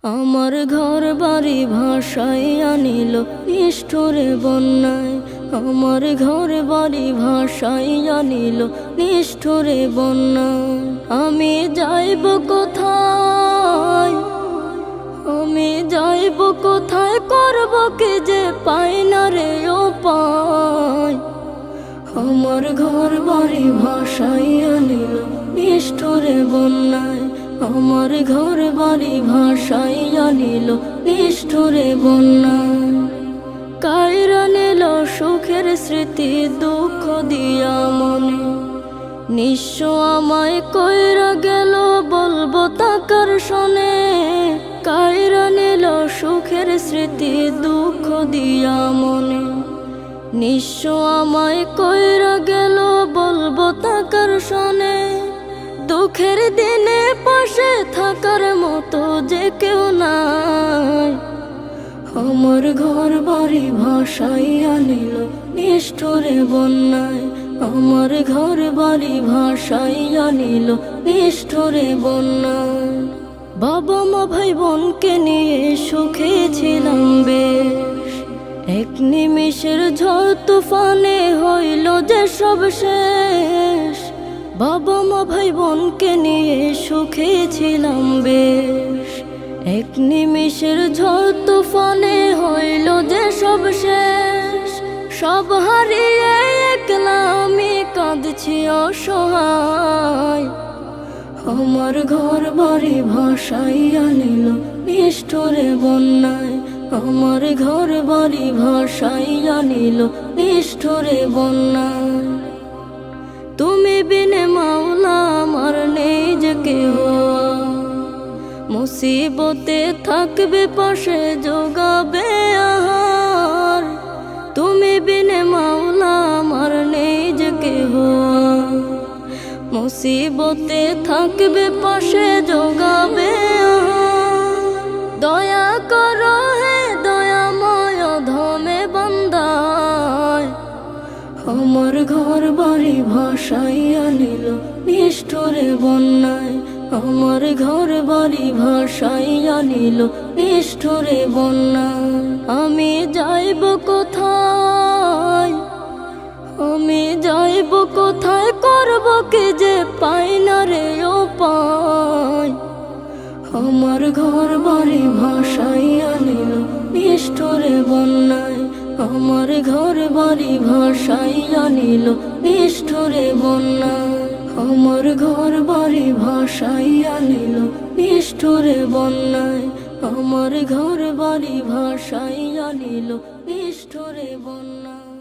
আমার ঘর বাড়ি ভাসাইয়া নিল নিষ্ঠুরে বন্যায়। আমার ঘর বাড়ি ভাসাইয়া নিল নিষ্ঠুরে বন্যায়। আমি যাইব কোথায়, আমি যাইব কোথায়, করব কি যে পাই না রে উপায়। আমার ঘর বাড়ি ভাসাইয়া নিল নিষ্ঠুরে বন্যায়। আমার ঘর বাড়ি ভাসাইয়া নিল নিষ্ঠুরে বন্যায়। কাইরা নিল সুখের স্মৃতি দুঃখ দিয়া মনে, নিঃস্ব আমায় কইরা গেল বলবো তাকার শোনে। কাইরা নিল সুখের স্মৃতি দুঃখ দিয়া মনে, নিঃস্ব আমায় কইরা গেল বলবো তাকার শোনে। দুঃখের দিনে পাশে থাকার মতো যে কেউ নাই। আমার ঘর বাড়ি ভাসাইয়া নিল নিষ্ঠুরে বন্যায়। আমার ঘর বাড়ি ভাসাইয়া নিল নিষ্ঠুরে বন্যায়। বাবা মা ভাই বোনকে নিয়ে সুখে ছিলাম বেশ, এক নিমিষের ঝড় তুফানে হইল যে সব শেষ। বাবা মা ভাই বোনকে নিয়ে সুখে ছিলাম বেশ, এক নিমিষের ঝড় তুফানে হইল যে সব শেষ। সব হারিয়ে একলা আমি কাঁদছি অসহায়। আমার ঘর বাড়ি ভাসাইয়া নিল নিষ্ঠুরে বন্যায়। আমার ঘর বাড়ি ভাসাইয়া নিল নিষ্ঠুরে বন্যায়। তুমি বিনে মাওলা আমার নেই যে কেহ, মুসিবতে থাকবে পাশে যোগাবে আহার। তুমি বিনে মাওলা আমার নেই যে কেহ, মুসিবতে থাকবে পাশে যোগাবে আহার। দয়া করো হে দয়াময় ধমে বান্দায়। আমার ঘর বাড়ি ভাসাইয়া নিল নিষ্ঠুরে বন্যায়। আমার ঘর বাড়ি ভাসাইয়া নিল নিষ্ঠুরে বন্যায়। আমি যাইব কোথায়, আমি যাইব কোথায়, করব কি যে পাই না রে উপায়। আমার ঘর বাড়ি ভাসাইয়া নিল নিষ্ঠুরে বন্যায়। আমার ঘর বাড়ি ভাসাইয়া নিল নিষ্ঠুরে বন্যায়। আমার ঘর বাড়ি ভাসাইয়া নিল নিষ্ঠুরে বন্যায়। আমার ঘর বাড়ি ভাসাইয়া নিল নিষ্ঠুরে বন্যায়।